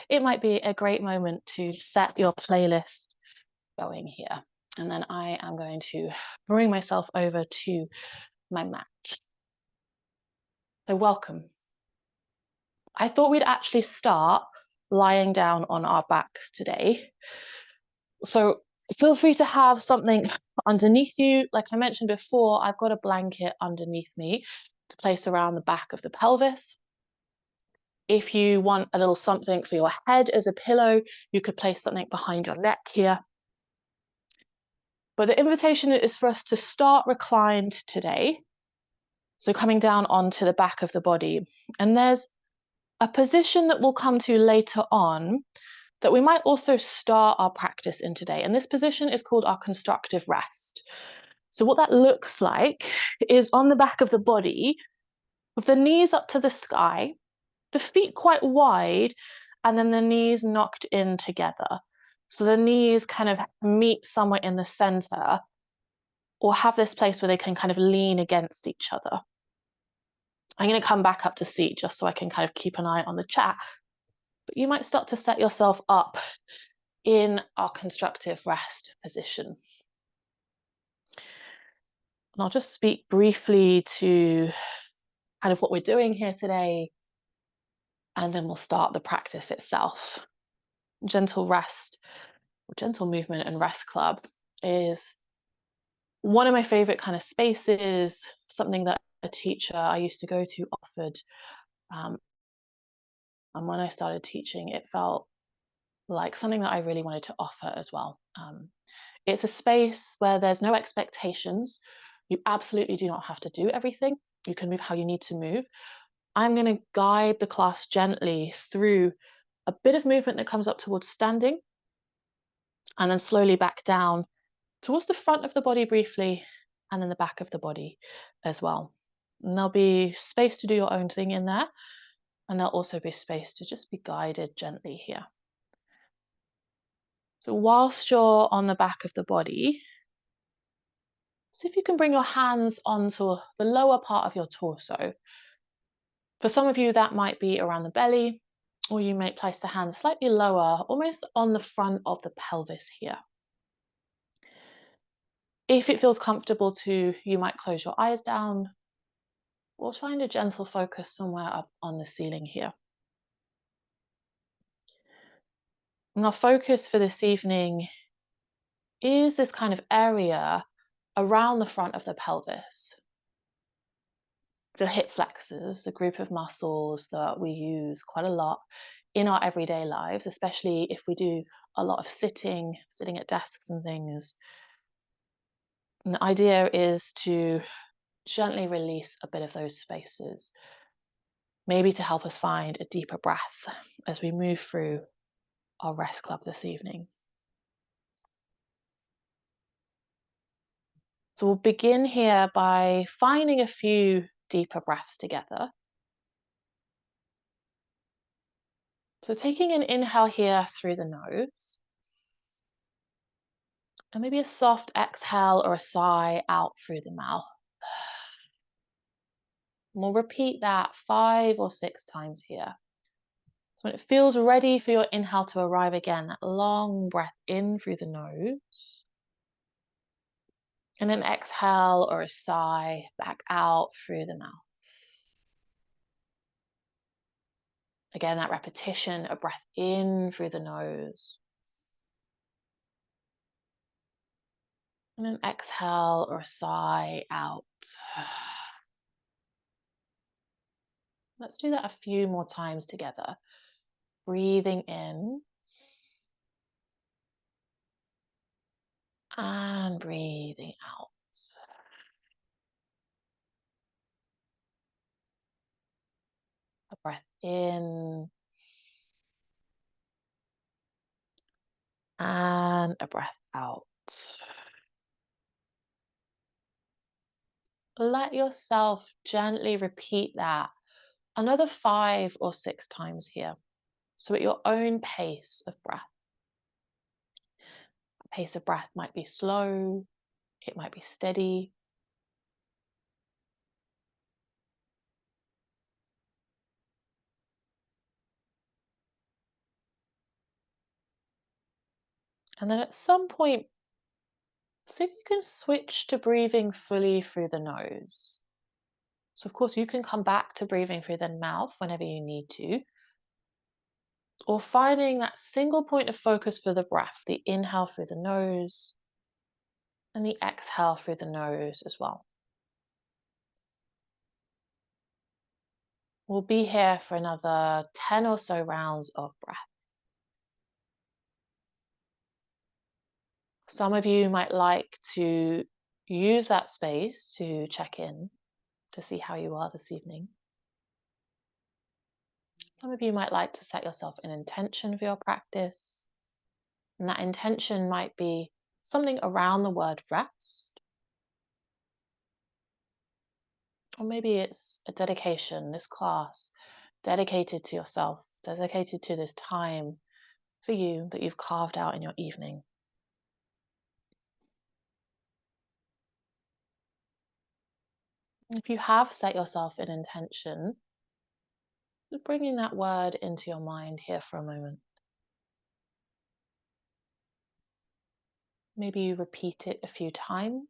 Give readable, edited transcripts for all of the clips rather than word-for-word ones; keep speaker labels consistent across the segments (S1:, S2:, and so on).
S1: it might be a great moment to set your playlist going here. And then I am going to bring myself over to my mat. So welcome. I thought we'd actually start lying down on our backs today. So feel free to have something underneath you. Like I mentioned before, I've got a blanket underneath me to place around the back of the pelvis. If you want a little something for your head as a pillow, you could place something behind your neck here. But the invitation is for us to start reclined today. So coming down onto the back of the body. And there's a position that we'll come to later on that we might also start our practice in today. And this position is called our constructive rest. So what that looks like is on the back of the body, with the knees up to the sky, the feet quite wide, and then the knees knocked in together. So the knees kind of meet somewhere in the center, or have this place where they can kind of lean against each other. I'm going to come back up to seat just so I can kind of keep an eye on the chat. But you might start to set yourself up in our constructive rest position. And I'll just speak briefly to kind of what we're doing here today, and then we'll start the practice itself. Gentle rest, or gentle movement and rest club is one of my favorite kind of spaces, something that a teacher I used to go to offered. And when I started teaching, it felt like something that I really wanted to offer as well. It's a space where there's no expectations. You absolutely do not have to do everything. You can move how you need to move. I'm going to guide the class gently through a bit of movement that comes up towards standing, and then slowly back down towards the front of the body briefly, and then the back of the body as well. And there'll be space to do your own thing in there, and there'll also be space to just be guided gently here. So whilst you're on the back of the body, see if you can bring your hands onto the lower part of your torso. For some of you, that might be around the belly, or you may place the hands slightly lower, almost on the front of the pelvis here. If it feels comfortable to, you might close your eyes down, or find a gentle focus somewhere up on the ceiling here. And our focus for this evening is this kind of area around the front of the pelvis. The hip flexors, a group of muscles that we use quite a lot in our everyday lives, especially if we do a lot of sitting at desks and things. And the idea is to gently release a bit of those spaces, maybe to help us find a deeper breath as we move through our rest club this evening. So we'll begin here by finding a few deeper breaths together. So taking an inhale here through the nose, and maybe a soft exhale or a sigh out through the mouth. And we'll repeat that 5 or 6 times here. So when it feels ready for your inhale to arrive again, that long breath in through the nose, and an exhale or a sigh back out through the mouth. Again, that repetition, a breath in through the nose, and an exhale or a sigh out. Let's do that a few more times together. Breathing in and breathing out. A breath in and a breath out. Let yourself gently repeat that another 5 or 6 times here. So at your own pace of breath. A pace of breath might be slow, it might be steady. And then at some point, see if you can switch to breathing fully through the nose. So, of course, you can come back to breathing through the mouth whenever you need to, or finding that single point of focus for the breath, the inhale through the nose and the exhale through the nose as well. We'll be here for another 10 or so rounds of breath. Some of you might like to use that space to check in to see how you are this evening. Some of you might like to set yourself an intention for your practice, and that intention might be something around the word rest, or maybe it's a dedication, this class, dedicated to yourself, dedicated to this time for you that you've carved out in your evening. If you have set yourself an intention, just bringing that word into your mind here for a moment. Maybe you repeat it a few times.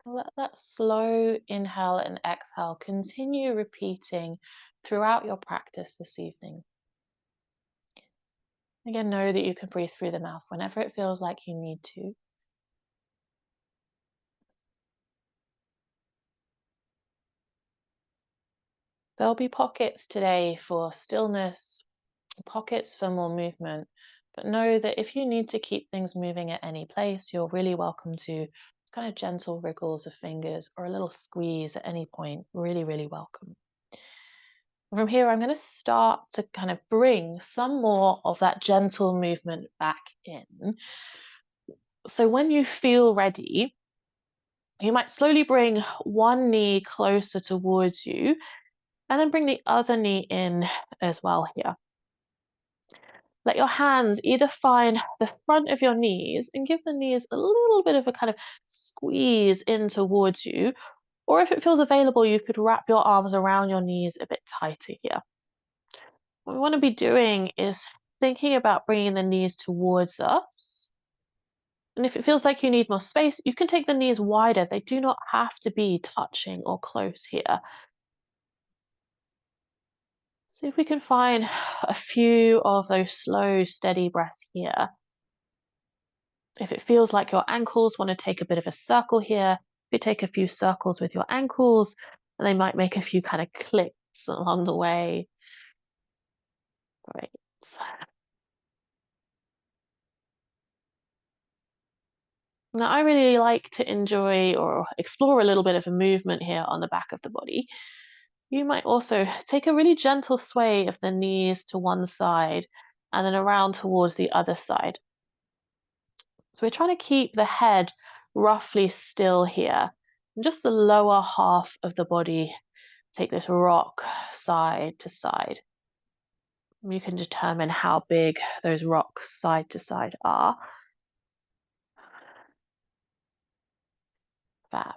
S1: Let that slow inhale and exhale continue repeating throughout your practice this evening. Again, know that you can breathe through the mouth whenever it feels like you need to. There'll be pockets today for stillness, pockets for more movement, but know that if you need to keep things moving at any place, you're really welcome to kind of gentle wriggles of fingers or a little squeeze at any point. Really, really welcome. From here, I'm going to start to kind of bring some more of that gentle movement back in. So when you feel ready, you might slowly bring one knee closer towards you and then bring the other knee in as well here. Let your hands either find the front of your knees and give the knees a little bit of a kind of squeeze in towards you, or if it feels available, you could wrap your arms around your knees a bit tighter here. What we want to be doing is thinking about bringing the knees towards us. And if it feels like you need more space, you can take the knees wider. They do not have to be touching or close here. See if we can find a few of those slow, steady breaths here. If it feels like your ankles want to take a bit of a circle here, you take a few circles with your ankles, and they might make a few kind of clicks along the way. Great. Now, I really like to enjoy or explore a little bit of a movement here on the back of the body. You might also take a really gentle sway of the knees to one side and then around towards the other side. So we're trying to keep the head roughly still here. And just the lower half of the body, take this rock side to side. You can determine how big those rocks side to side are. Fab.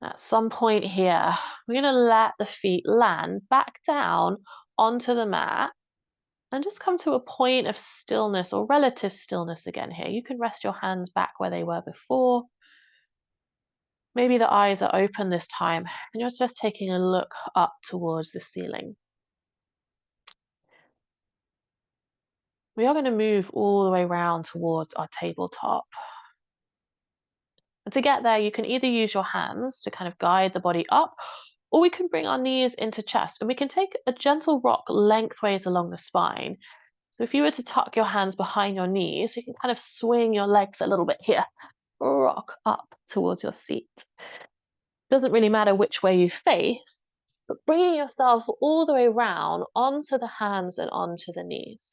S1: At some point here, we're going to let the feet land back down onto the mat and just come to a point of stillness or relative stillness again here. You can rest your hands back where they were before. Maybe the eyes are open this time and you're just taking a look up towards the ceiling. We are going to move all the way around towards our tabletop. And to get there, you can either use your hands to kind of guide the body up, or we can bring our knees into chest and we can take a gentle rock lengthways along the spine. So if you were to tuck your hands behind your knees, you can kind of swing your legs a little bit here, rock up towards your seat. Doesn't really matter which way you face, but bringing yourself all the way around onto the hands and onto the knees.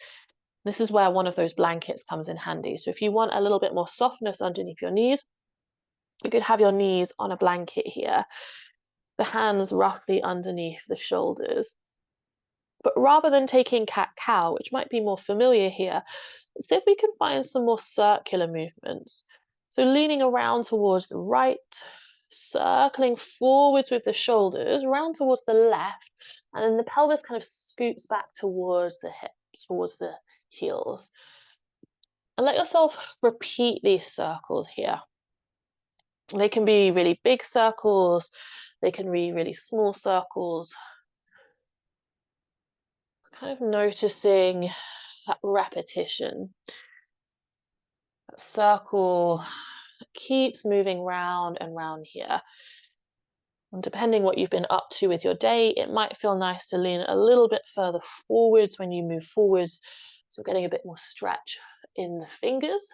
S1: This is where one of those blankets comes in handy. So if you want a little bit more softness underneath your knees, you could have your knees on a blanket here, the hands roughly underneath the shoulders. But rather than taking cat-cow, which might be more familiar here, see if we can find some more circular movements. So leaning around towards the right, circling forwards with the shoulders, round towards the left, and then the pelvis kind of scoops back towards the hips, towards the heels. And let yourself repeat these circles here. They can be really big circles, they can be really small circles. Kind of noticing that repetition. That circle keeps moving round and round here. And depending what you've been up to with your day, it might feel nice to lean a little bit further forwards when you move forwards. So getting a bit more stretch in the fingers.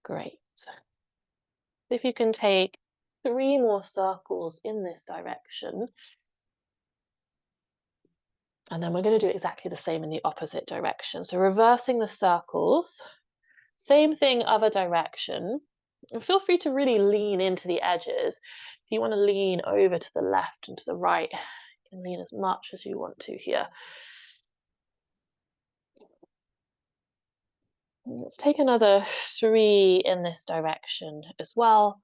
S1: Great. If you can take 3 more circles in this direction, and then we're going to do exactly the same in the opposite direction. So reversing the circles, same thing, other direction. And feel free to really lean into the edges. If you want to lean over to the left and to the right, you can lean as much as you want to here. And let's take another 3 in this direction as well.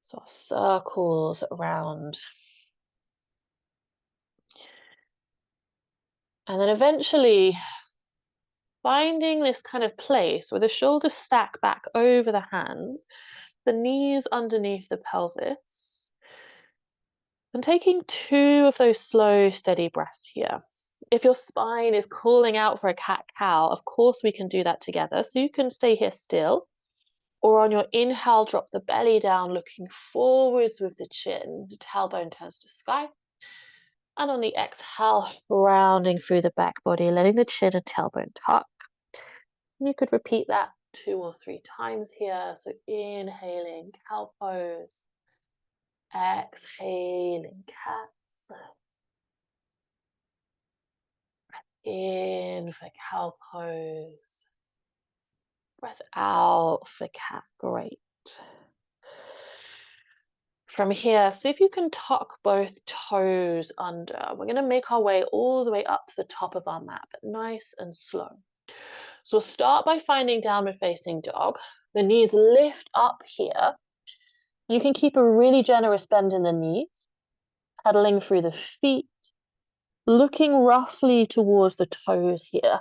S1: So circles around. And then eventually finding this kind of place where the shoulders stack back over the hands, the knees underneath the pelvis, and taking 2 of those slow, steady breaths here. If your spine is calling out for a cat-cow, of course we can do that together. So you can stay here still, or on your inhale, drop the belly down, looking forwards with the chin. The tailbone turns to sky. And on the exhale, rounding through the back body, letting the chin and tailbone tuck. And you could repeat that 2 or 3 times here. So inhaling, cow pose. Exhaling, cats. In for cow pose. Breath out for cat. Great. From here, see if you can tuck both toes under. We're going to make our way all the way up to the top of our mat, but nice and slow. So we'll start by finding downward facing dog. The knees lift up here. You can keep a really generous bend in the knees, pedaling through the feet, looking roughly towards the toes here.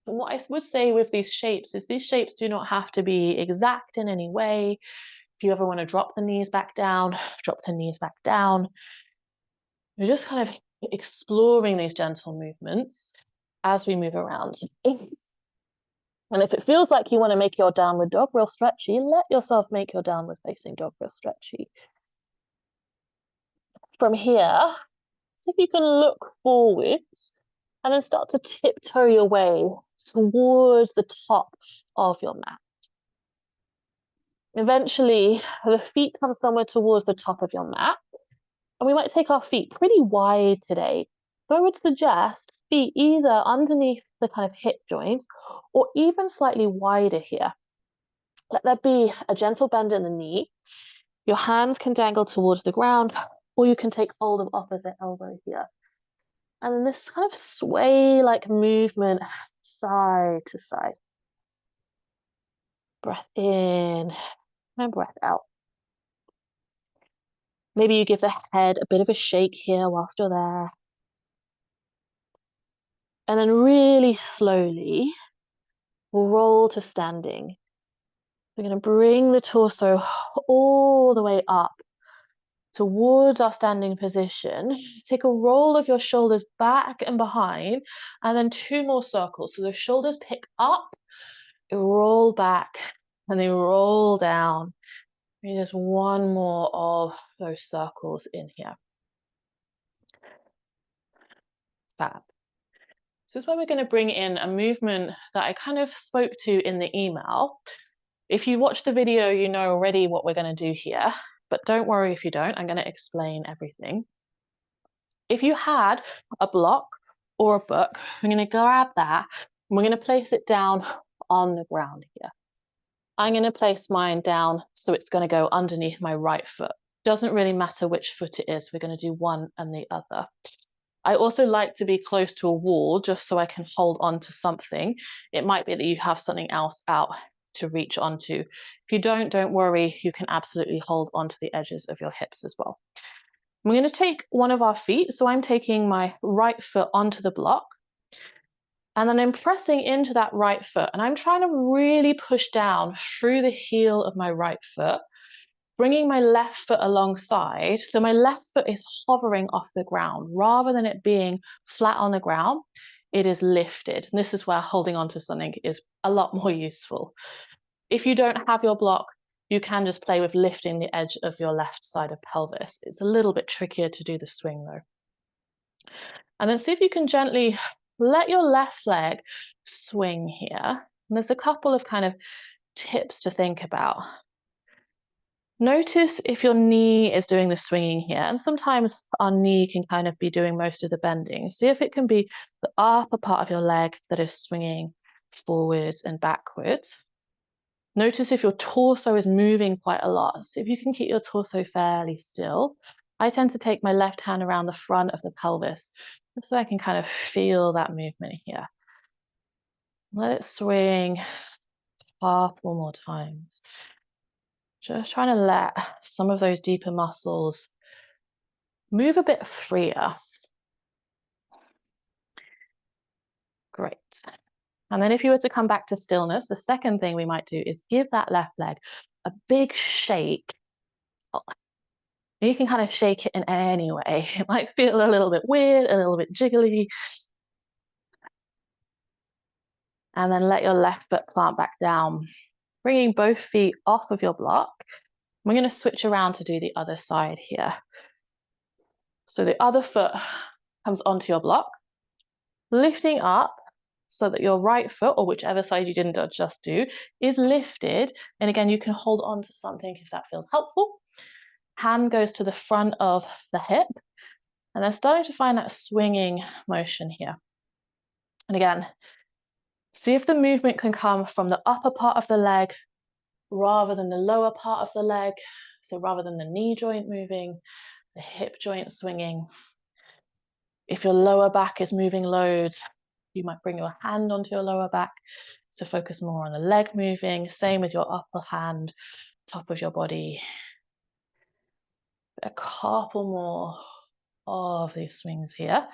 S1: And what I would say with these shapes is these shapes do not have to be exact in any way. If you ever want to drop the knees back down, drop the knees back down. You're just kind of exploring these gentle movements as we move around. And if it feels like you want to make your downward dog real stretchy, let yourself make your downward facing dog real stretchy. From here, see if you can look forwards and then start to tiptoe your way towards the top of your mat. Eventually, the feet come somewhere towards the top of your mat, and we might take our feet pretty wide today. So I would suggest feet either underneath the kind of hip joint or even slightly wider here. Let there be a gentle bend in the knee. Your hands can dangle towards the ground, or you can take hold of opposite elbow here. And then this kind of sway-like movement side to side. Breath in and breath out. Maybe you give the head a bit of a shake here whilst you're there. And then really slowly, we'll roll to standing. We're going to bring the torso all the way up towards our standing position. Take a roll of your shoulders back and behind, and then 2 more circles. So the shoulders pick up, they roll back, and they roll down. Maybe there's 1 more of those circles in here. Fab. This is where we're going to bring in a movement that I kind of spoke to in the email. If you watch the video, you know already what we're going to do here, but don't worry if you don't, I'm going to explain everything. If you had a block or a book, I'm going to grab that and we're going to place it down on the ground here. I'm going to place mine down so it's going to go underneath my right foot. Doesn't really matter which foot it is, we're going to do one and the other. I also like to be close to a wall just so I can hold on to something. It might be that you have something else out to reach onto. If you don't worry, you can absolutely hold onto the edges of your hips as well. I'm going to take one of our feet, so I'm taking my right foot onto the block, and then I'm pressing into that right foot, and I'm trying to really push down through the heel of my right foot, bringing my left foot alongside. So my left foot is hovering off the ground rather than it being flat on the ground. It is lifted. And this is where holding on to something is a lot more useful. If you don't have your block, you can just play with lifting the edge of your left side of pelvis. It's a little bit trickier to do the swing though. And then see if you can gently let your left leg swing here. And there's a couple of kind of tips to think about. Notice if your knee is doing the swinging here, and sometimes our knee can kind of be doing most of the bending. See if it can be the upper part of your leg that is swinging forwards and backwards. Notice if your torso is moving quite a lot. So if you can keep your torso fairly still. I tend to take my left hand around the front of the pelvis so I can kind of feel that movement here. Let it swing a couple more times. Just trying to let some of those deeper muscles move a bit freer. Great. And then if you were to come back to stillness, the second thing we might do is give that left leg a big shake. You can kind of shake it in any way. It might feel a little bit weird, a little bit jiggly. And then let your left foot plant back down, bringing both feet off of your block. We're going to switch around to do the other side here. So the other foot comes onto your block, lifting up so that your right foot, or whichever side you didn't just do, is lifted. And again, you can hold on to something if that feels helpful. Hand goes to the front of the hip, and then starting to find that swinging motion here. And again, see if the movement can come from the upper part of the leg rather than the lower part of the leg. So rather than the knee joint moving, the hip joint swinging. If your lower back is moving loads, you might bring your hand onto your lower back to focus more on the leg moving. Same with your upper hand, top of your body. A couple more of these swings here.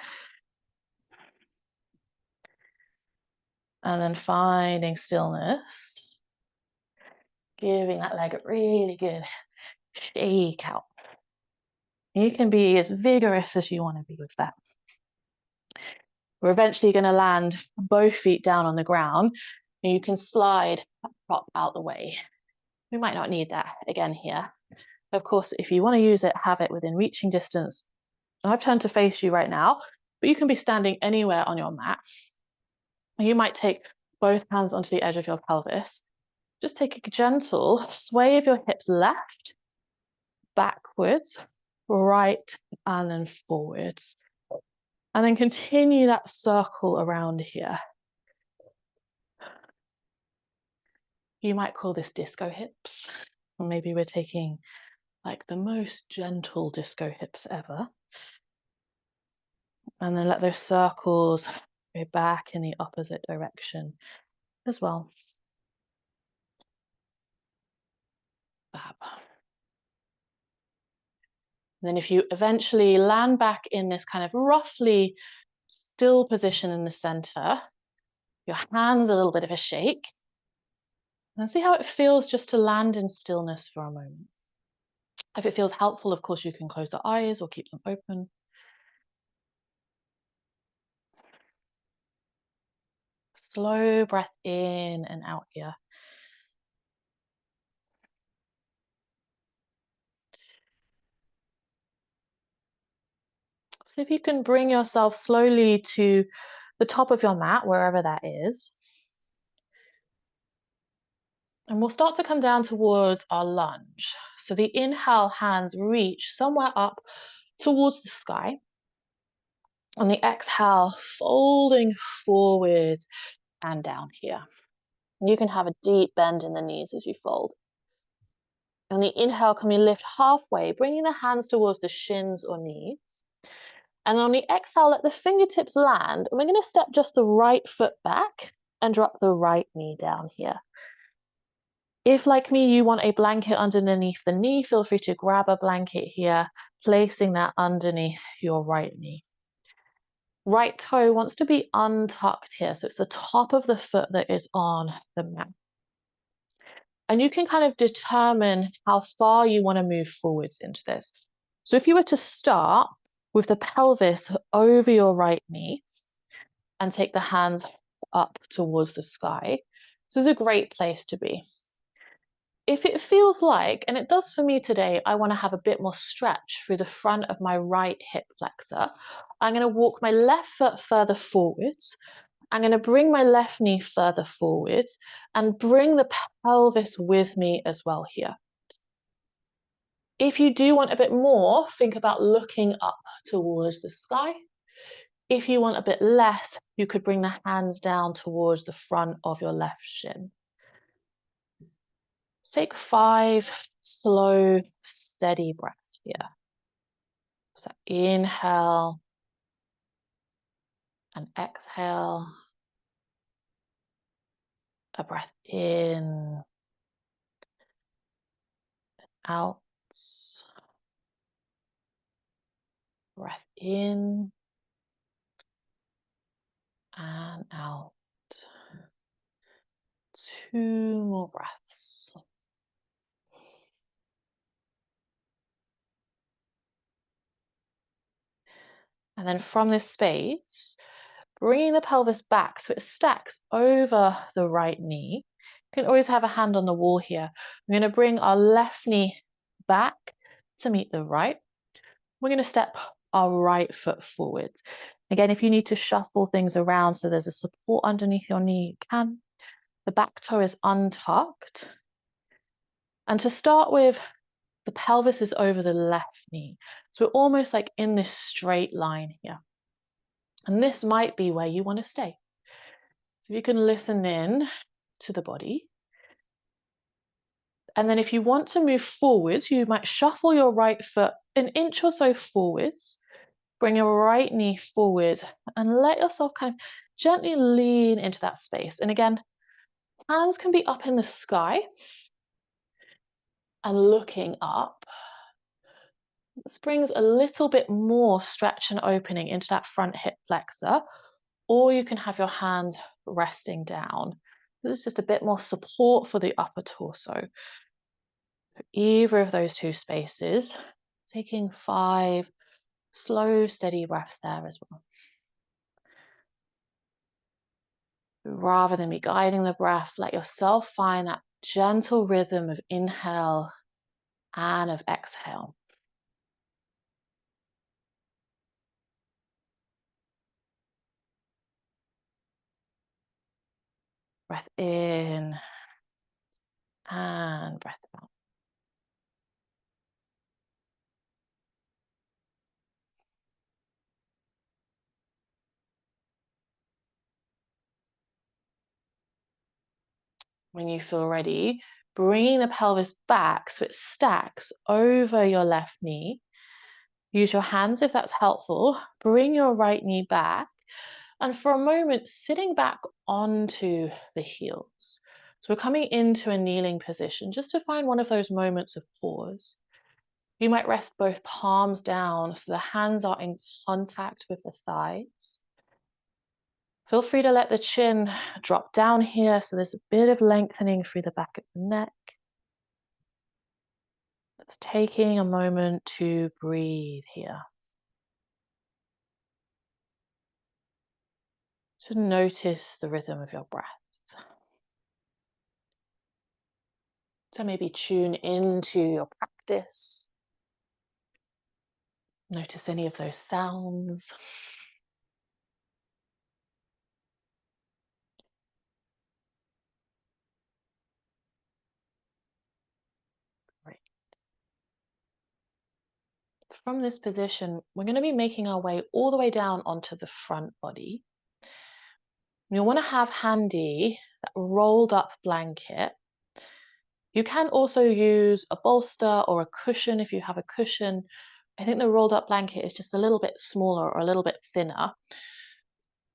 S1: And then finding stillness. Giving that leg a really good shake out. You can be as vigorous as you want to be with that. We're eventually going to land both feet down on the ground, and you can slide that prop out the way. We might not need that again here. Of course, if you want to use it, have it within reaching distance. I've turned to face you right now, but you can be standing anywhere on your mat. You might take both hands onto the edge of your pelvis. Just take a gentle sway of your hips left, backwards, right, and then forwards. And then continue that circle around here. You might call this disco hips, or maybe we're taking like the most gentle disco hips ever. And then let those circles go back in the opposite direction as well. Fab. And then if you eventually land back in this kind of roughly still position in the center, your hands a little bit of a shake, and see how it feels just to land in stillness for a moment. If it feels helpful, of course, you can close the eyes or keep them open. Slow breath in and out here. So if you can bring yourself slowly to the top of your mat, wherever that is. And we'll start to come down towards our lunge. So the inhale, hands reach somewhere up towards the sky. On the exhale, folding forward and down here. You can have a deep bend in the knees as you fold. On the inhale, can we lift halfway, bringing the hands towards the shins or knees. And on the exhale, let the fingertips land. And we're going to step just the right foot back and drop the right knee down here. If, like me, you want a blanket underneath the knee, feel free to grab a blanket here, placing that underneath your right knee. Right toe wants to be untucked here, so it's the top of the foot that is on the mat. And you can kind of determine how far you want to move forwards into this. So if you were to start with the pelvis over your right knee and take the hands up towards the sky, this is a great place to be. If it feels like, and it does for me today, I want to have a bit more stretch through the front of my right hip flexor, I'm going to walk my left foot further forwards. I'm going to bring my left knee further forwards and bring the pelvis with me as well here. If you do want a bit more, think about looking up towards the sky. If you want a bit less, you could bring the hands down towards the front of your left shin. Let's take 5 slow, steady breaths here. So inhale and exhale. A breath in, out. Breath in and out. 2 more breaths. And then from this space, bringing the pelvis back so it stacks over the right knee. You can always have a hand on the wall here. We're going to bring our left knee back to meet the right. We're going to step our right foot forwards. Again, if you need to shuffle things around so there's a support underneath your knee, you can. The back toe is untucked. And to start with, the pelvis is over the left knee. So we're almost like in this straight line here. And this might be where you want to stay. So you can listen in to the body. And then if you want to move forwards, you might shuffle your right foot an inch or so forwards, bring your right knee forward and let yourself kind of gently lean into that space. And again, hands can be up in the sky and looking up. This brings a little bit more stretch and opening into that front hip flexor, or you can have your hand resting down. This is just a bit more support for the upper torso. Either of those two spaces, taking 5 slow, steady breaths there as well. Rather than be guiding the breath, let yourself find that gentle rhythm of inhale and of exhale. Breath in and breath out. When you feel ready, bringing the pelvis back so it stacks over your left knee. Use your hands if that's helpful. Bring your right knee back. And for a moment, sitting back onto the heels. So we're coming into a kneeling position just to find one of those moments of pause. You might rest both palms down so the hands are in contact with the thighs. Feel free to let the chin drop down here so there's a bit of lengthening through the back of the neck. Just taking a moment to breathe here. To notice the rhythm of your breath. So maybe tune into your practice. Notice any of those sounds. Great. From this position, we're going to be making our way all the way down onto the front body. You'll want to have handy that rolled up blanket. You can also use a bolster or a cushion if you have a cushion, I think the rolled up blanket is just a little bit smaller or a little bit thinner,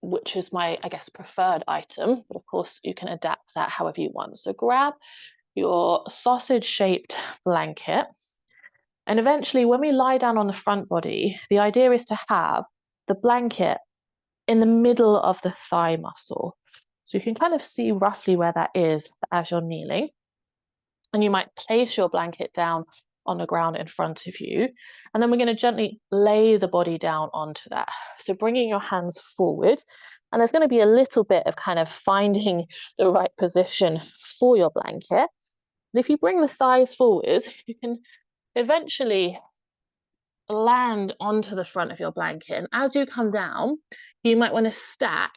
S1: which is my, I guess, preferred item, but of course you can adapt that however you want. So grab your sausage-shaped blanket, and eventually when we lie down on the front body, the idea is to have the blanket in the middle of the thigh muscle. So you can kind of see roughly where that is as you're kneeling. And you might place your blanket down on the ground in front of you. And then we're going to gently lay the body down onto that. So bringing your hands forward. And there's going to be a little bit of kind of finding the right position for your blanket. And if you bring the thighs forward, you can eventually land onto the front of your blanket. And as you come down, you might want to stack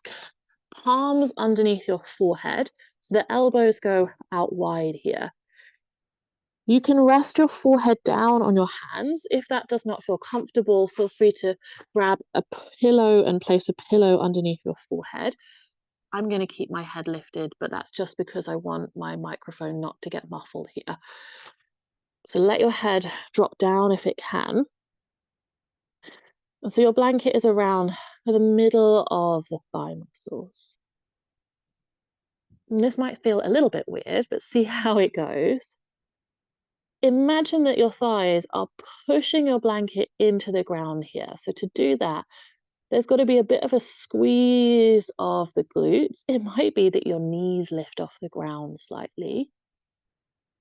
S1: palms underneath your forehead so the elbows go out wide here. You can rest your forehead down on your hands. If that does not feel comfortable, feel free to grab a pillow and place a pillow underneath your forehead. I'm going to keep my head lifted, but that's just because I want my microphone not to get muffled here. So let your head drop down if it can. And so your blanket is around the middle of the thigh muscles. And this might feel a little bit weird, but see how it goes. Imagine that your thighs are pushing your blanket into the ground here. So to do that, there's got to be a bit of a squeeze of the glutes. It might be that your knees lift off the ground slightly.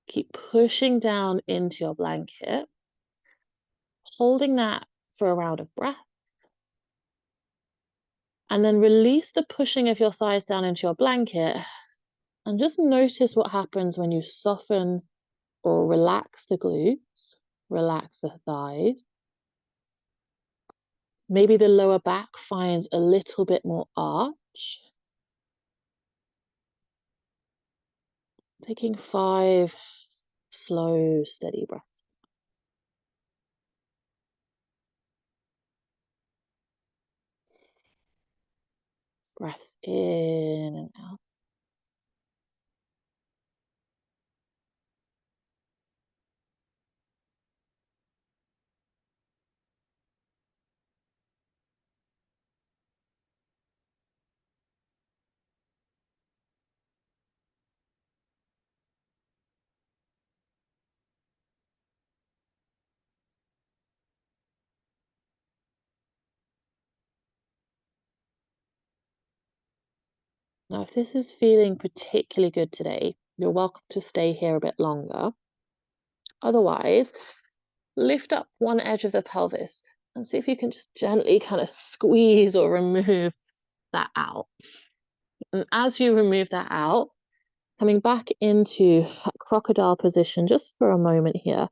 S1: Keep pushing down into your blanket, holding that for a round of breath. And then release the pushing of your thighs down into your blanket and just notice what happens when you soften or relax the glutes, relax the thighs. Maybe the lower back finds a little bit more arch. Taking 5 slow, steady breaths. Breaths in and out. Now, if this is feeling particularly good today, you're welcome to stay here a bit longer. Otherwise, lift up one edge of the pelvis and see if you can just gently kind of squeeze or remove that out. And as you remove that out, coming back into crocodile position just for a moment here,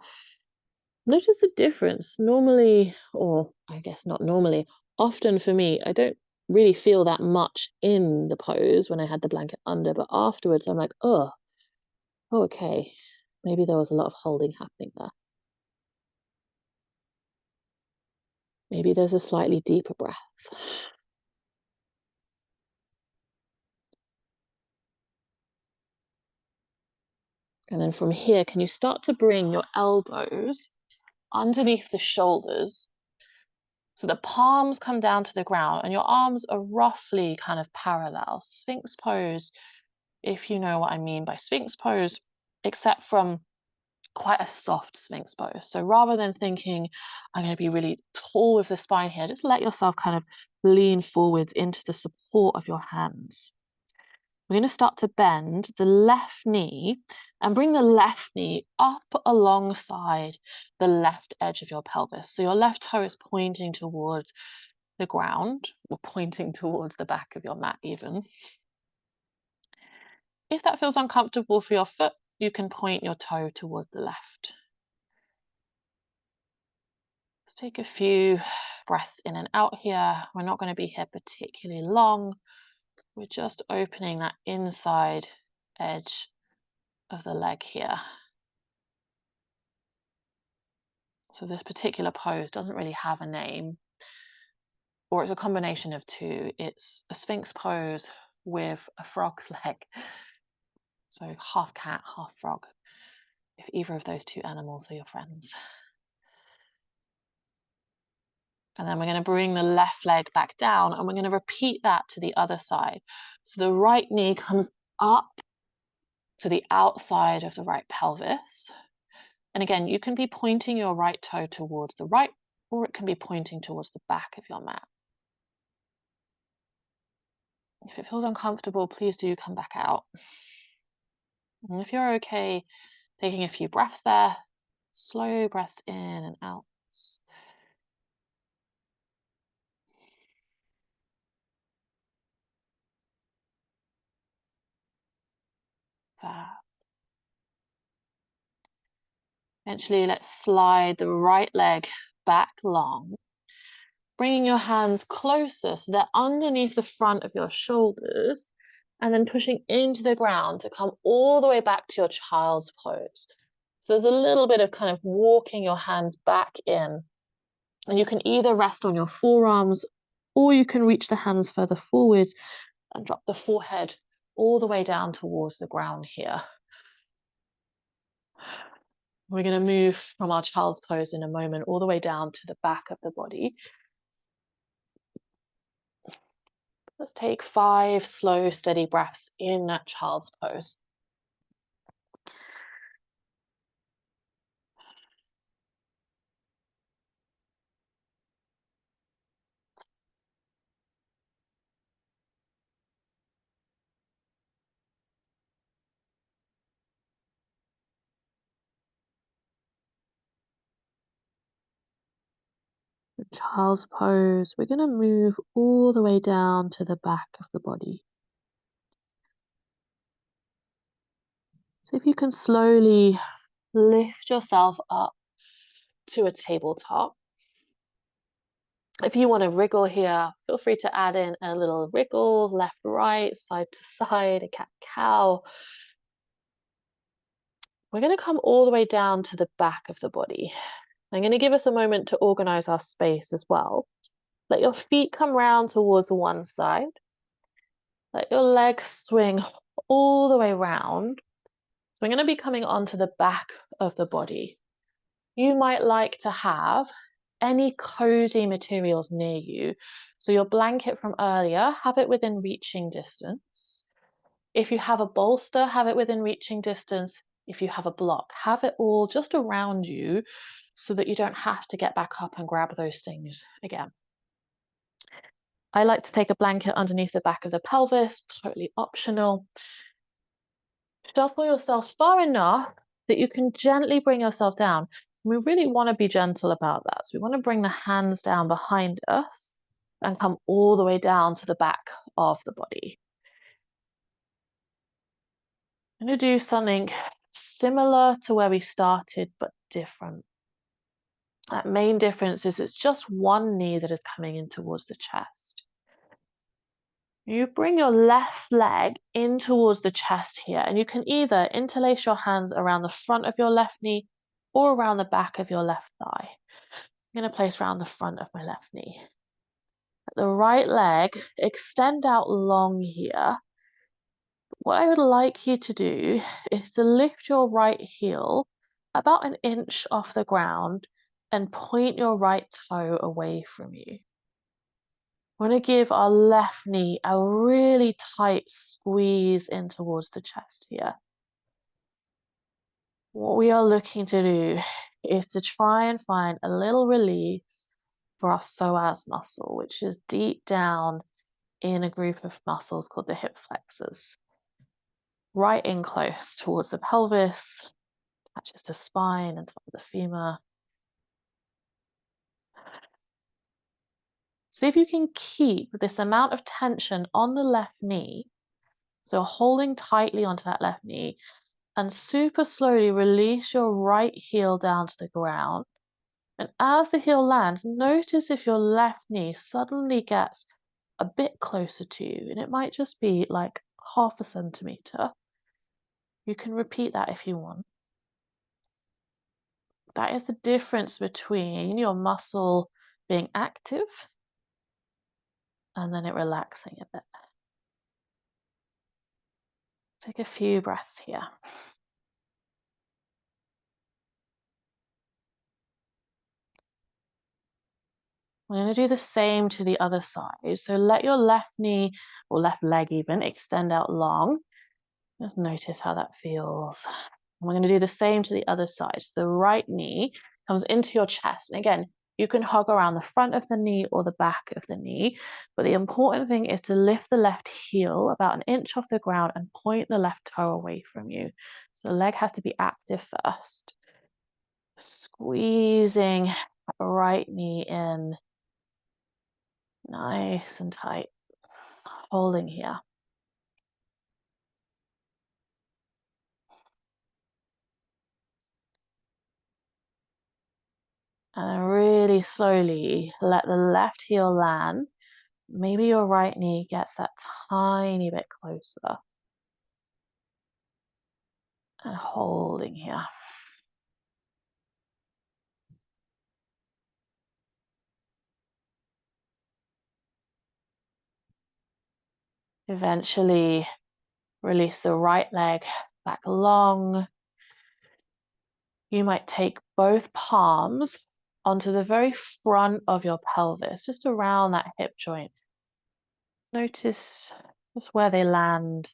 S1: notice the difference. Normally, or I guess not normally, often for me, I don't really feel that much in the pose when I had the blanket under, but afterwards I'm like, oh, okay, maybe there was a lot of holding happening there. Maybe there's a slightly deeper breath. And then from here, can you start to bring your elbows underneath the shoulders so the palms come down to the ground and your arms are roughly kind of parallel. Sphinx pose, if you know what I mean by Sphinx pose, except from quite a soft Sphinx pose. So rather than thinking, I'm going to be really tall with the spine here, just let yourself kind of lean forwards into the support of your hands. We're going to start to bend the left knee and bring the left knee up alongside the left edge of your pelvis. So your left toe is pointing towards the ground, or pointing towards the back of your mat even. If that feels uncomfortable for your foot, you can point your toe towards the left. Let's take a few breaths in and out here. We're not going to be here particularly long. We're just opening that inside edge of the leg here. So this particular pose doesn't really have a name, or it's a combination of two. It's a Sphinx pose with a frog's leg. So half cat, half frog, if either of those two animals are your friends. And then we're going to bring the left leg back down, and we're going to repeat that to the other side. So the right knee comes up to the outside of the right pelvis. And again, you can be pointing your right toe towards the right, or it can be pointing towards the back of your mat. If it feels uncomfortable, please do come back out. And if you're okay taking a few breaths there, slow breaths in and out. That. Eventually, let's slide the right leg back long, bringing your hands closer so they're underneath the front of your shoulders, and then pushing into the ground to come all the way back to your child's pose. So there's a little bit of kind of walking your hands back in, and you can either rest on your forearms or you can reach the hands further forward and drop the forehead all the way down towards the ground here. We're going to move from our child's pose in a moment all the way down to the back of the body. Let's take 5 slow, steady breaths in that child's pose. The child's pose, we're going to move all the way down to the back of the body. So if you can slowly lift yourself up to a tabletop. If you want to wriggle here, feel free to add in a little wriggle, left, right, side to side, a cat-cow. We're going to come all the way down to the back of the body. I'm going to give us a moment to organize our space as well. Let your feet come round towards one side. Let your legs swing all the way round. So we're going to be coming onto the back of the body. You might like to have any cozy materials near you. So your blanket from earlier, have it within reaching distance. If you have a bolster, have it within reaching distance. If you have a block, have it all just around you so that you don't have to get back up and grab those things again. I like to take a blanket underneath the back of the pelvis, totally optional. Shuffle yourself far enough that you can gently bring yourself down. We really want to be gentle about that. So we want to bring the hands down behind us and come all the way down to the back of the body. I'm going to do something similar to where we started, but different. That main difference is it's just one knee that is coming in towards the chest. You bring your left leg in towards the chest here, and you can either interlace your hands around the front of your left knee or around the back of your left thigh. I'm going to place around the front of my left knee. The right leg, extend out long here. What I would like you to do is to lift your right heel about an inch off the ground and point your right toe away from you. I want to give our left knee a really tight squeeze in towards the chest here. What we are looking to do is to try and find a little release for our psoas muscle, which is deep down in a group of muscles called the hip flexors. Right in close towards the pelvis, attaches to spine and top of the femur. See if you can keep this amount of tension on the left knee, so holding tightly onto that left knee, and super slowly release your right heel down to the ground. And as the heel lands, notice if your left knee suddenly gets a bit closer to you, and it might just be like 0.5 centimeter. You can repeat that if you want. That is the difference between your muscle being active and then it relaxing a bit. Take a few breaths here. We're going to do the same to the other side. So let your left knee, or left leg even, extend out long. Just notice how that feels. And we're going to do the same to the other side. So the right knee comes into your chest. And again, you can hug around the front of the knee or the back of the knee. But the important thing is to lift the left heel about an inch off the ground and point the left toe away from you. So the leg has to be active first. Squeezing right knee in. Nice and tight. Holding here. And then really slowly let the left heel land. Maybe your right knee gets that tiny bit closer. And holding here. Eventually release the right leg back long. You might take both palms onto the very front of your pelvis, just around that hip joint. Notice just where they land,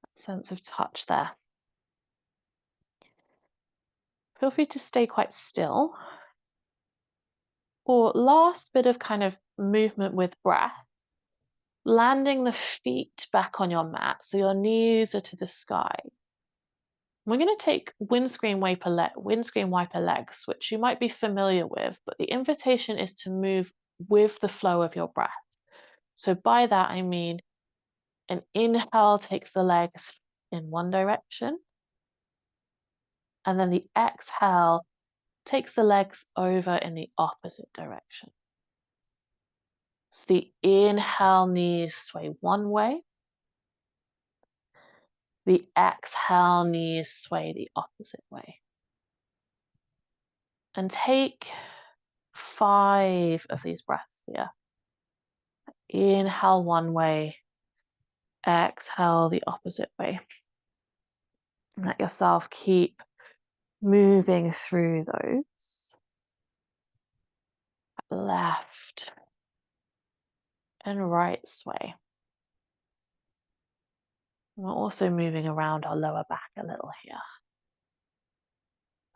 S1: that sense of touch there. Feel free to stay quite still. Or last bit of kind of movement with breath, landing the feet back on your mat so your knees are to the sky. We're going to take windscreen wiper legs, which you might be familiar with, but the invitation is to move with the flow of your breath. So by that, I mean an inhale takes the legs in one direction, and then the exhale takes the legs over in the opposite direction. So the inhale knees sway one way, the exhale knees sway the opposite way. And take 5 of these breaths here. Inhale one way, exhale the opposite way. Let yourself keep moving through those. Left and right sway. We're also moving around our lower back a little here.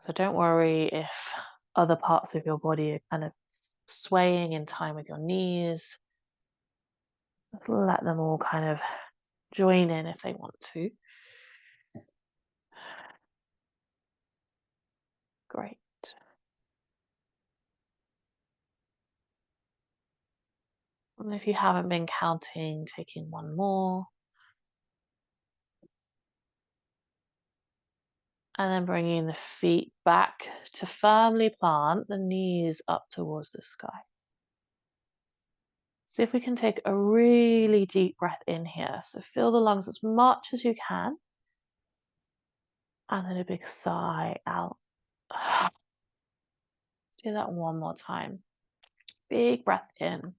S1: So don't worry if other parts of your body are kind of swaying in time with your knees. Just let them all kind of join in if they want to. Great. And if you haven't been counting, taking one more. And then bringing the feet back to firmly plant the knees up towards the sky. See if we can take a really deep breath in here. So fill the lungs as much as you can. And then a big sigh out. Let's do that one more time. Big breath in.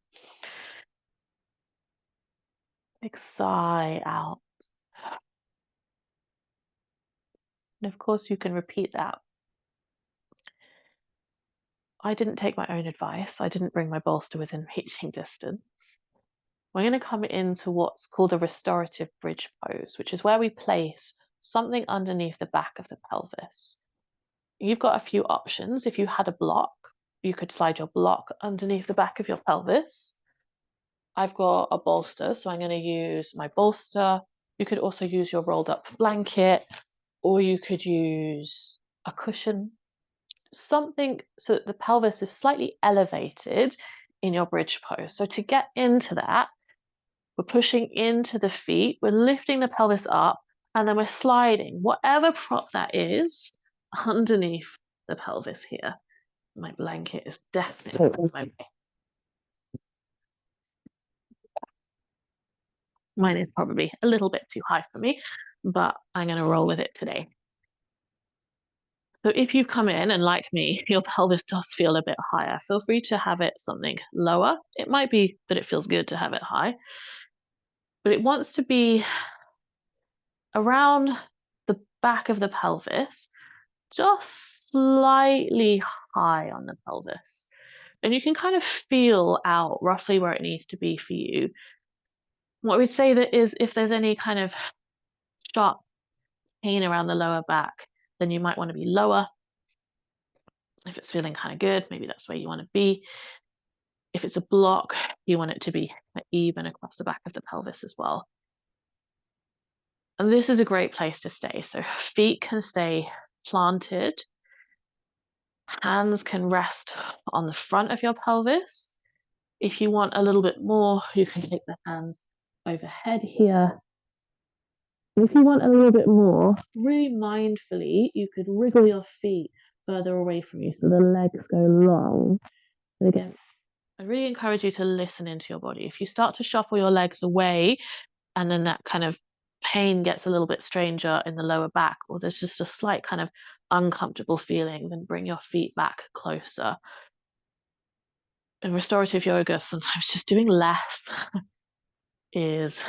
S1: Big sigh out. And of course you can repeat that. I didn't take my own advice. I didn't bring my bolster within reaching distance. We're going to come into what's called a restorative bridge pose, which is where we place something underneath the back of the pelvis. You've got a few options. If you had a block, you could slide your block underneath the back of your pelvis. I've got a bolster, so I'm going to use my bolster. You could also use your rolled up blanket, or you could use a cushion, something so that the pelvis is slightly elevated in your bridge pose. So to get into that, we're pushing into the feet, we're lifting the pelvis up, and then we're sliding whatever prop that is underneath the pelvis here. My blanket is definitely in my way. Mine is probably a little bit too high for me, but I'm going to roll with it today. So if you come in and like me, your pelvis does feel a bit higher, feel free to have it something lower. It might be that it feels good to have it high, but it wants to be around the back of the pelvis, just slightly high on the pelvis. And you can kind of feel out roughly where it needs to be for you. What we'd say that is if there's any kind of sharp pain around the lower back, then you might want to be lower. If it's feeling kind of good, maybe that's where you want to be. If it's a block, you want it to be even across the back of the pelvis as well. And this is a great place to stay. So feet can stay planted. Hands can rest on the front of your pelvis. If you want a little bit more, you can take the hands overhead here. If you want a little bit more, really mindfully, you could wriggle your feet further away from you so the legs go long. And again, I really encourage you to listen into your body. If you start to shuffle your legs away and then that kind of pain gets a little bit stranger in the lower back, or there's just a slight kind of uncomfortable feeling, then bring your feet back closer. In restorative yoga, sometimes just doing less is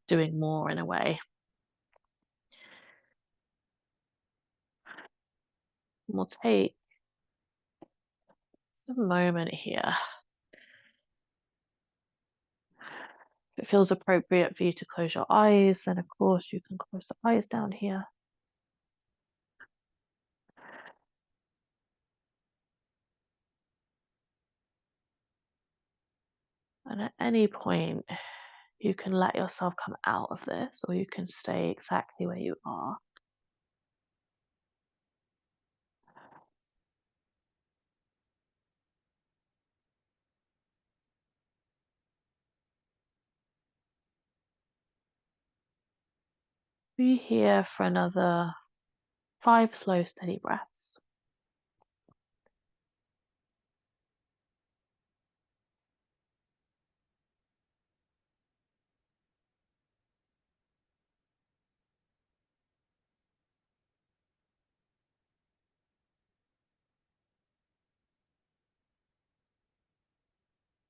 S1: doing more in a way. We'll take a moment here. If it feels appropriate for you to close your eyes, then of course you can close the eyes down here. And at any point, you can let yourself come out of this, or you can stay exactly where you are. Be here for another 5 slow, steady breaths.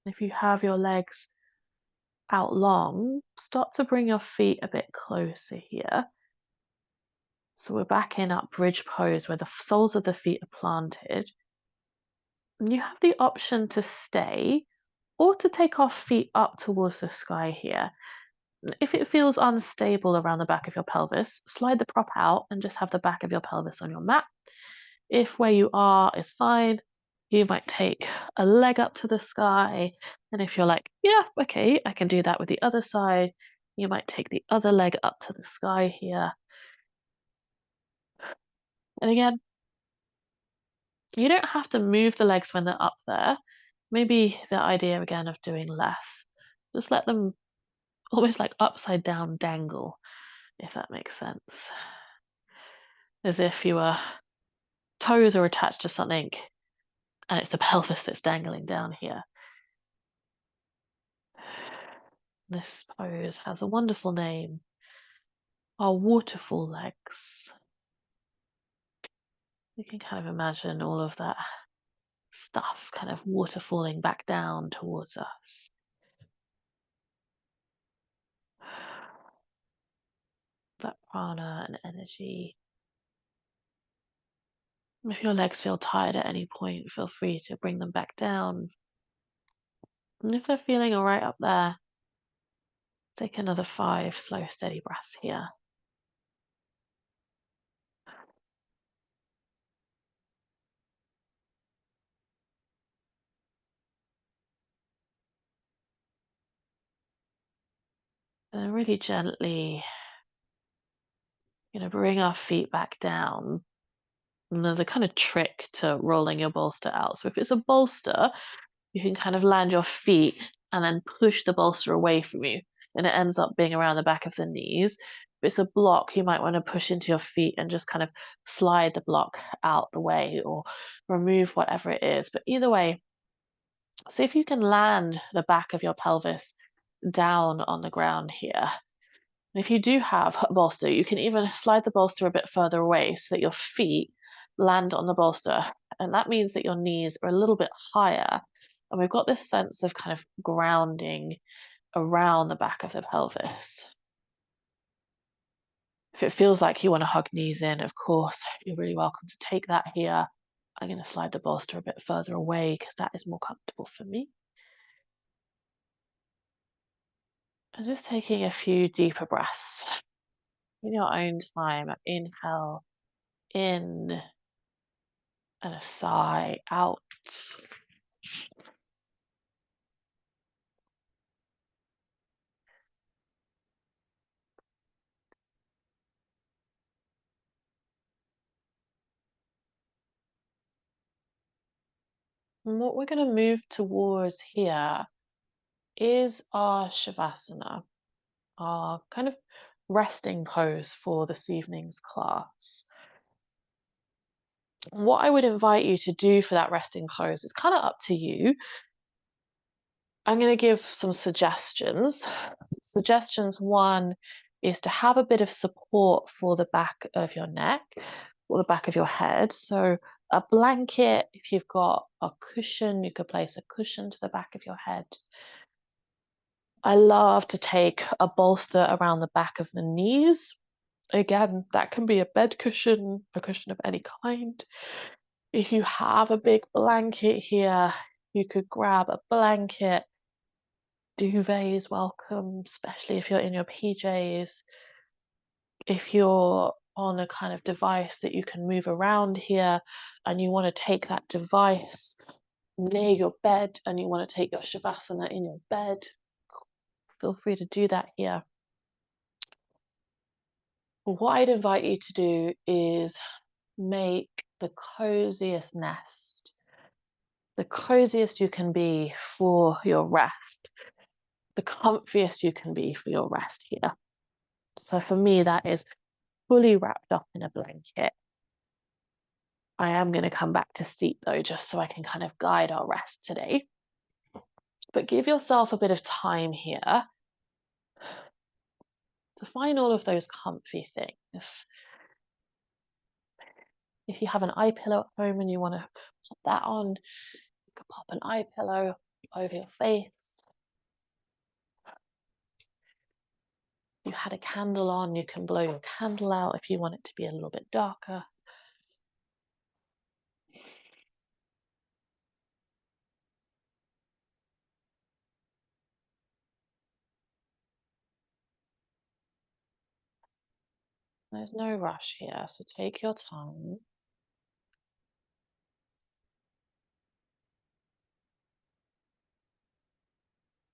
S1: If you have your legs out long, start to bring your feet a bit closer here. So we're back in our bridge pose where the soles of the feet are planted. And you have the option to stay or to take our feet up towards the sky here. If it feels unstable around the back of your pelvis, slide the prop out and just have the back of your pelvis on your mat. If where you are is fine, you might take a leg up to the sky. And if you're like, yeah, okay, I can do that with the other side, you might take the other leg up to the sky here. And again, you don't have to move the legs when they're up there. Maybe the idea again of doing less. Just let them almost like upside down dangle, if that makes sense. As if your toes are attached to something and it's the pelvis that's dangling down here. This pose has a wonderful name, our waterfall legs. You can kind of imagine all of that stuff kind of waterfalling back down towards us. That prana and energy. If your legs feel tired at any point, feel free to bring them back down. And if they're feeling all right up there, take another 5 slow, steady breaths here. And really gently, bring our feet back down. And there's a kind of trick to rolling your bolster out. So if it's a bolster, you can kind of land your feet and then push the bolster away from you. And it ends up being around the back of the knees. If it's a block, you might want to push into your feet and just kind of slide the block out the way or remove whatever it is. But either way, see if you can land the back of your pelvis down on the ground here. And if you do have a bolster, you can even slide the bolster a bit further away so that your feet land on the bolster. And that means that your knees are a little bit higher. And we've got this sense of kind of grounding around the back of the pelvis. If it feels like you want to hug knees in, of course, you're really welcome to take that here. I'm going to slide the bolster a bit further away because that is more comfortable for me. And just taking a few deeper breaths in your own time. Inhale in and a sigh out. And what we're going to move towards here is our Shavasana, our kind of resting pose for this evening's class. What I would invite you to do for that resting pose is kind of up to you. I'm going to give some suggestions. Suggestions one is to have a bit of support for the back of your neck or the back of your head. So a blanket, if you've got a cushion, you could place a cushion to the back of your head. I love to take a bolster around the back of the knees. Again, that can be a bed cushion, a cushion of any kind. If you have a big blanket here, you could grab a blanket. Duvet is welcome, especially if you're in your PJs. If you're on a kind of device that you can move around here and you want to take that device near your bed and you want to take your Shavasana in your bed, feel free to do that here. But what I'd invite you to do is make the coziest nest, the coziest you can be for your rest, the comfiest you can be for your rest here. So for me, that is fully wrapped up in a blanket. I am going to come back to seat though, just so I can kind of guide our rest today. But give yourself a bit of time here to find all of those comfy things. If you have an eye pillow at home and you want to put that on, you could pop an eye pillow over your face. If you had a candle on, you can blow your candle out if you want it to be a little bit darker. There's no rush here, so take your time.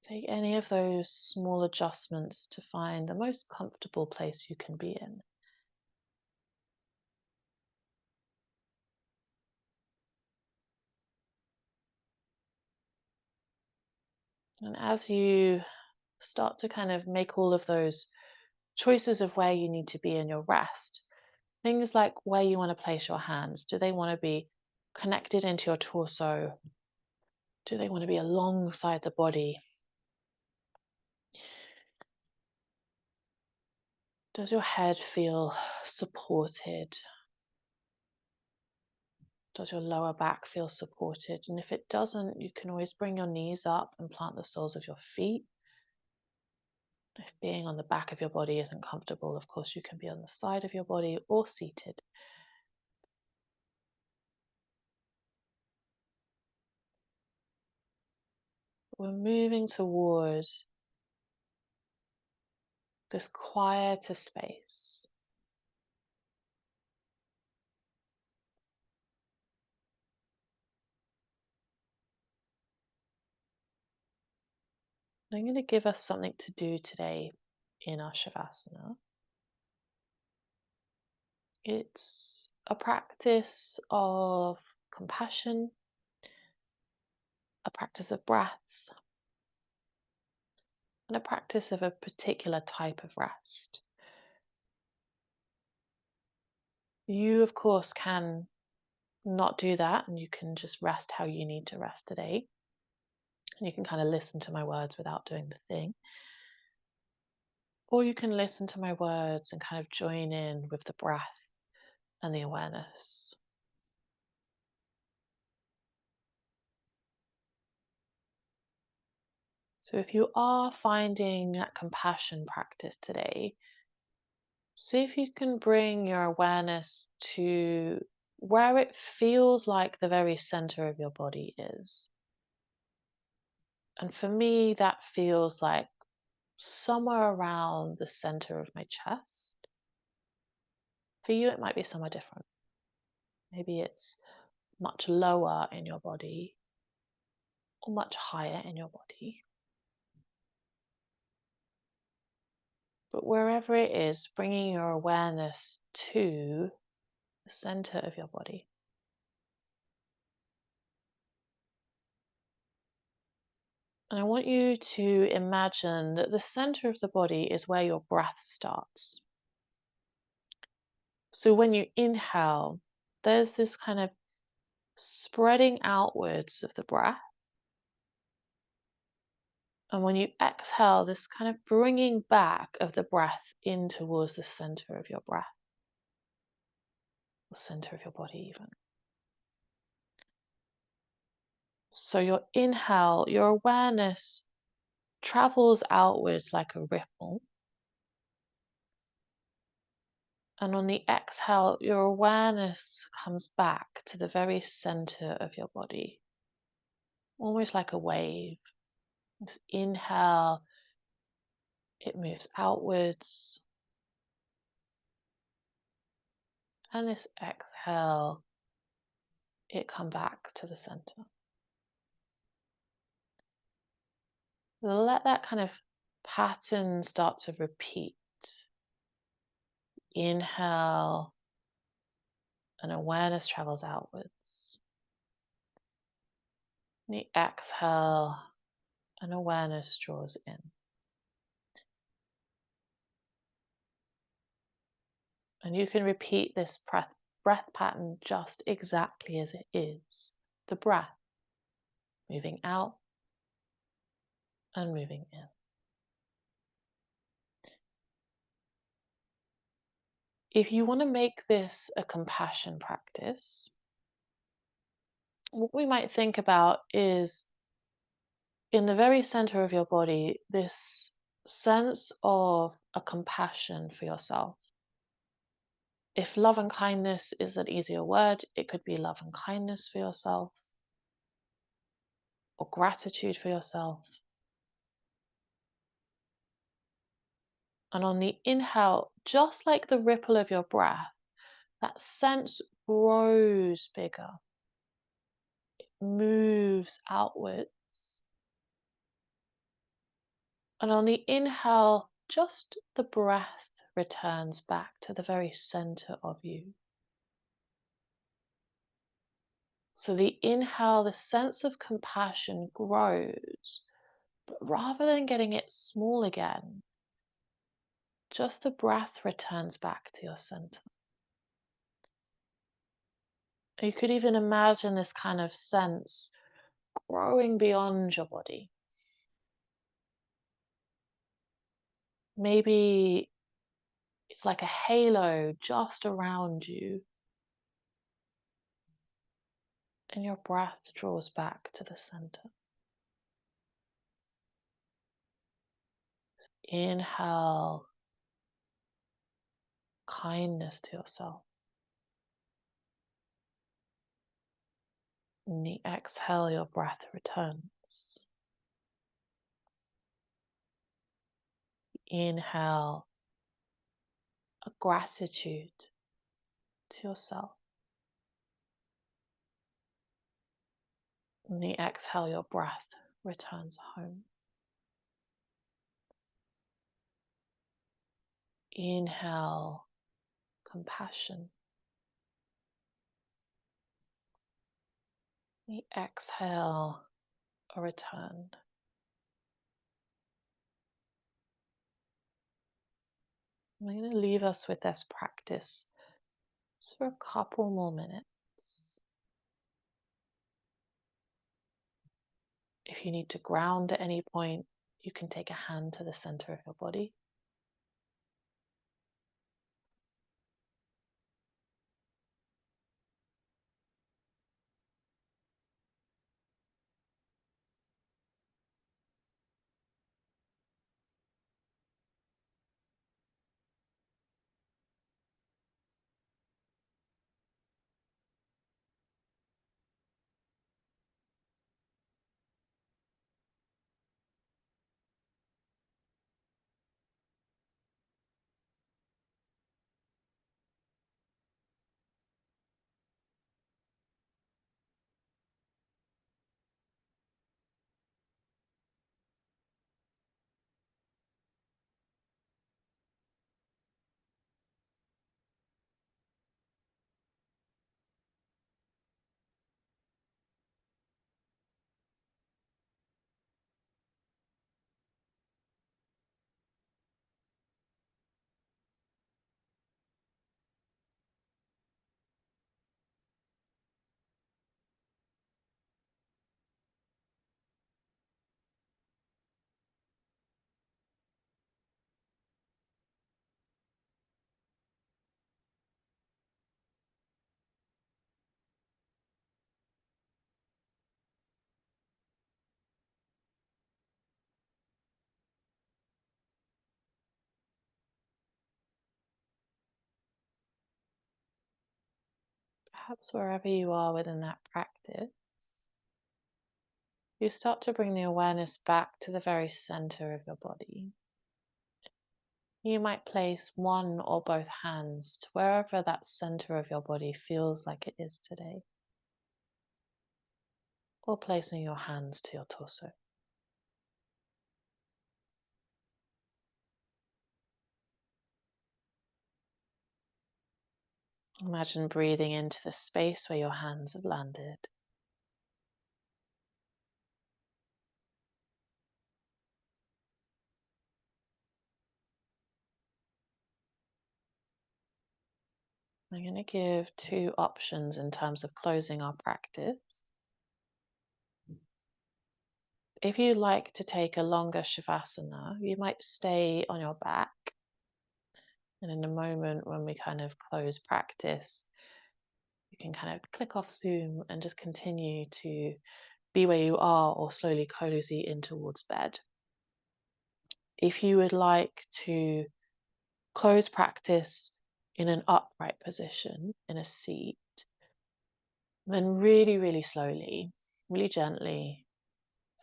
S1: Take any of those small adjustments to find the most comfortable place you can be in. And as you start to kind of make all of those choices of where you need to be in your rest, things like where you want to place your hands. Do they want to be connected into your torso? Do they want to be alongside the body? Does your head feel supported? Does your lower back feel supported? And if it doesn't, you can always bring your knees up and plant the soles of your feet. If being on the back of your body isn't comfortable, of course, you can be on the side of your body or seated. We're moving towards this quieter space. I'm going to give us something to do today in our Shavasana. It's a practice of compassion, a practice of breath, and a practice of a particular type of rest. You, of course, can not do that, and you can just rest how you need to rest today. And you can kind of listen to my words without doing the thing. Or you can listen to my words and kind of join in with the breath and the awareness. So if you are finding that compassion practice today, see if you can bring your awareness to where it feels like the very center of your body is. And for me, that feels like somewhere around the center of my chest. For you, it might be somewhere different. Maybe it's much lower in your body or much higher in your body. But wherever it is, bringing your awareness to the center of your body. And I want you to imagine that the center of the body is where your breath starts. So when you inhale, there's this kind of spreading outwards of the breath. And when you exhale, this kind of bringing back of the breath in towards the center of your breath, the center of your body even. So your inhale, your awareness travels outwards like a ripple. And on the exhale, your awareness comes back to the very center of your body, almost like a wave. Just inhale, it moves outwards. And this exhale, it comes back to the center. Let that kind of pattern start to repeat. Inhale, and awareness travels outwards. And the exhale, and awareness draws in. And you can repeat this breath pattern just exactly as it is. The breath moving out and moving in. If you want to make this a compassion practice, what we might think about is in the very center of your body, this sense of a compassion for yourself. If love and kindness is an easier word, it could be love and kindness for yourself or gratitude for yourself. And on the inhale, just like the ripple of your breath, that sense grows bigger. It moves outward. And on the inhale, just the breath returns back to the very center of you. So the inhale, the sense of compassion grows, but rather than getting it small again, just the breath returns back to your center. You could even imagine this kind of sense growing beyond your body. Maybe it's like a halo just around you, and your breath draws back to the center. Inhale kindness to yourself. And the exhale, your breath returns. Inhale a gratitude to yourself. And the exhale, your breath returns home. Inhale compassion. The exhale a return. I'm going to leave us with this practice just for a couple more minutes. If you need to ground at any point, you can take a hand to the center of your body. perhaps wherever you are within that practice, you start to bring the awareness back to the very center of your body. You might place one or both hands to wherever that center of your body feels like it is today, or placing your hands to your torso. Imagine breathing into the space where your hands have landed. I'm going to give two options in terms of closing our practice. If you like to take a longer Shavasana, you might stay on your back. And in a moment when we kind of close practice, you can kind of click off Zoom and just continue to be where you are or slowly cozy in towards bed. If you would like to close practice in an upright position, in a seat, then really, really slowly, really gently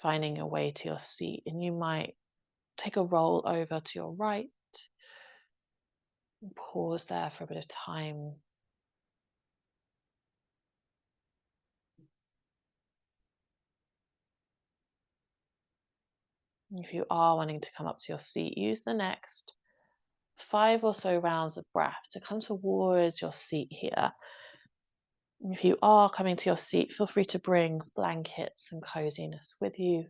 S1: finding your way to your seat. And you might take a roll over to your right and pause there for a bit of time. If you are wanting to come up to your seat, use the next 5 or so rounds of breath to come towards your seat here. If you are coming to your seat, feel free to bring blankets and coziness with you.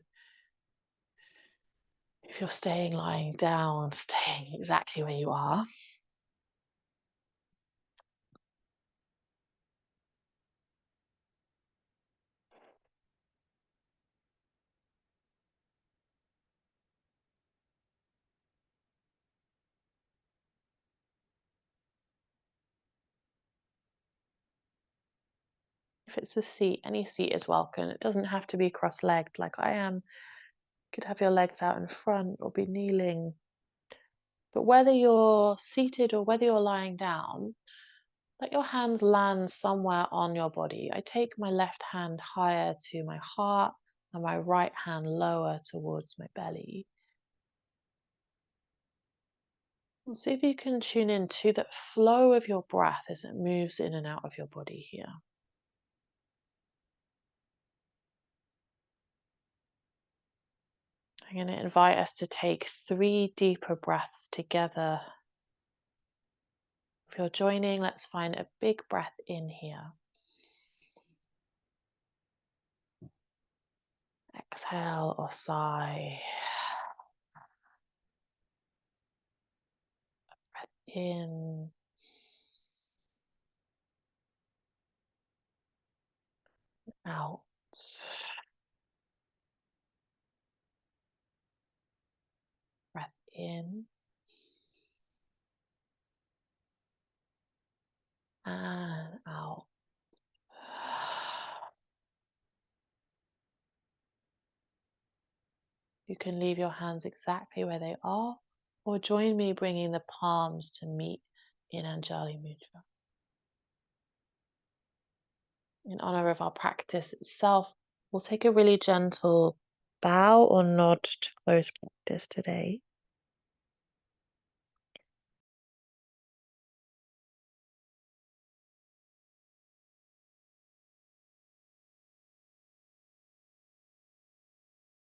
S1: If you're staying lying down, staying exactly where you are. If it's a seat, any seat is welcome. It doesn't have to be cross-legged like I am. You could have your legs out in front or be kneeling. But whether you're seated or whether you're lying down, let your hands land somewhere on your body. I take my left hand higher to my heart and my right hand lower towards my belly. And see if you can tune in to that flow of your breath as it moves in and out of your body here. I'm going to invite us to take 3 deeper breaths together. If you're joining, let's find a big breath in here. Exhale or sigh. Breath in. Out. Breath in. And out. You can leave your hands exactly where they are, or join me bringing the palms to meet in Anjali Mudra. In honor of our practice itself, we'll take a really gentle bow or nod to close practice today.